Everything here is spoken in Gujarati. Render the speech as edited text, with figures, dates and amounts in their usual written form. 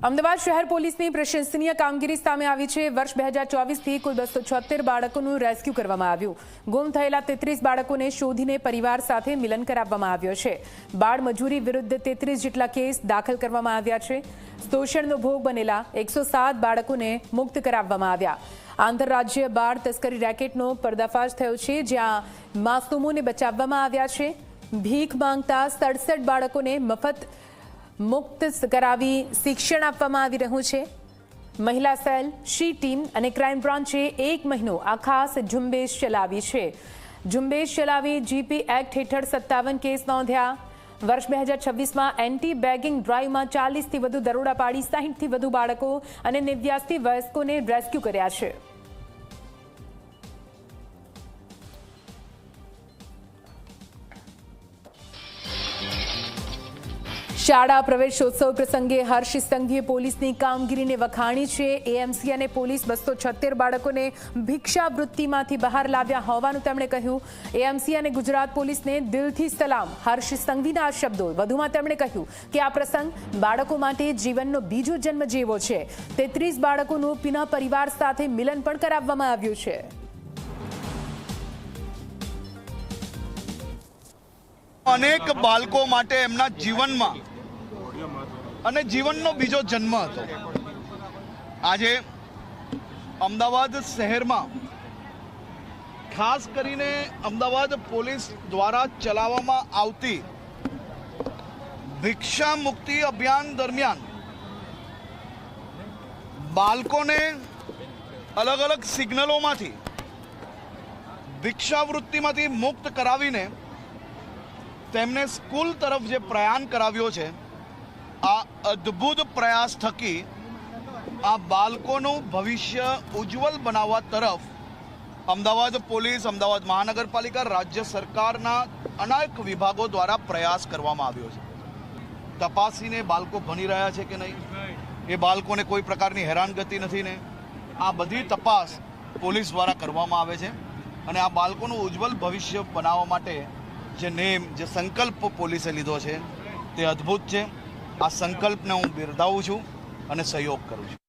અમદાવાદ શહેર પોલીસની પ્રશંસનીય કામગીરી સામે આવી છે। વર્ષ 2024 થી કુલ 276 બાળકોનું રેસ્ક્યુ કરવામાં આવ્યું। ગુમ થયેલા 33 બાળકોને શોધીને પરિવાર સાથે મિલન કરાવવામાં આવ્યો છે। બાળ મજૂરી વિરુદ્ધ 33 જેટલા કેસ દાખલ કરવામાં આવ્યા છે। શોષણનો ભોગ બનેલા 107 બાળકોને મુક્ત કરાવવામાં આવ્યા। આંતરરાજ્ય બાળ તસ્કરી રેકેટનો પર્દાફાશ થયો છે, જ્યાં માસૂમોને બચાવવામાં આવ્યા છે। ભીખ માંગતા 67 બાળકોને મફત મુક્ત કરાવી શિક્ષણ આપવામાં આવી રહ્યું છે। મહિલા સેલ, શી ટીમ અને ક્રાઇમ બ્રાન્ચે 1 મહિનો આ ખાસ ઝુંબેશ ચલાવી છે। ઝુંબેશ ચલાવી જીપી એક્ટ હેઠળ 57 કેસ નોંધ્યા। વર્ષ 2026માં એન્ટી બેગિંગ ડ્રાઈવમાં 40થી વધુ દરોડા પાડી 60થી વધુ બાળકો અને 89 વયસ્કોને રેસ્ક્યુ કર્યા છે। શાળા પ્રવેશોત્સવ પ્રસંગે હર્ષ સંઘવીએ પોલીસની કામગીરીને વખાણી છે। એએમસી અને પોલીસ 276 બાળકોને ભિક્ષાવૃત્તિમાંથી બહાર લાવ્યા હોવાનું તેમણે કહ્યું। એએમસી અને ગુજરાત પોલીસને દિલથી સલામ, હર્ષ સંઘવીના શબ્દો। વધુમાં તેમણે કહ્યું કે આ પ્રસંગ બાળકો માટે જીવનનો બીજો જન્મ જેવો છે। 33 બાળકોનું પુનઃ પરિવાર સાથે મિલન પણ કરાવવામાં આવ્યું છે। અનેક બાળકો માટે એમના જીવનમાં અને જીવનનો બીજો જન્મ હતો। આજે અમદાવાદ શહેરમાં ખાસ કરીને અમદાવાદ પોલીસ દ્વારા ચલાવવામાં આવતી ભિક્ષા મુક્તિ અભિયાન દરમિયાન બાળકોને અલગ અલગ સિગ્નલોમાંથી ભિક્ષાવૃત્તિમાંથી મુક્ત કરાવીને તેમને સ્કૂલ તરફ જે પ્રયાણ કરાવ્યો છે, આ અદ્ભુત પ્રયાસ થકી આ બાળકોનું ભવિષ્ય ઉજ્જવલ બનાવવા તરફ અમદાવાદ પોલીસ, અમદાવાદ મહાનગરપાલિકા, રાજ્ય સરકારના અનેક વિભાગો દ્વારા પ્રયાસ કરવામાં આવ્યો છે। તપાસીને બાળકો ભણી રહ્યા છે કે નહીં, એ બાળકોને કોઈ પ્રકારની હેરાનગતિ નથી ને, આ બધી તપાસ પોલીસ દ્વારા કરવામાં આવે છે અને આ બાળકોનું ઉજ્જવલ ભવિષ્ય બનાવવા માટે જે જે સંકલ્પ પોલીસે લીધો છે તે અદ્ભુત છે। આ સંકલ્પને હું બિરદાવું છું અને સહયોગ કરું છું।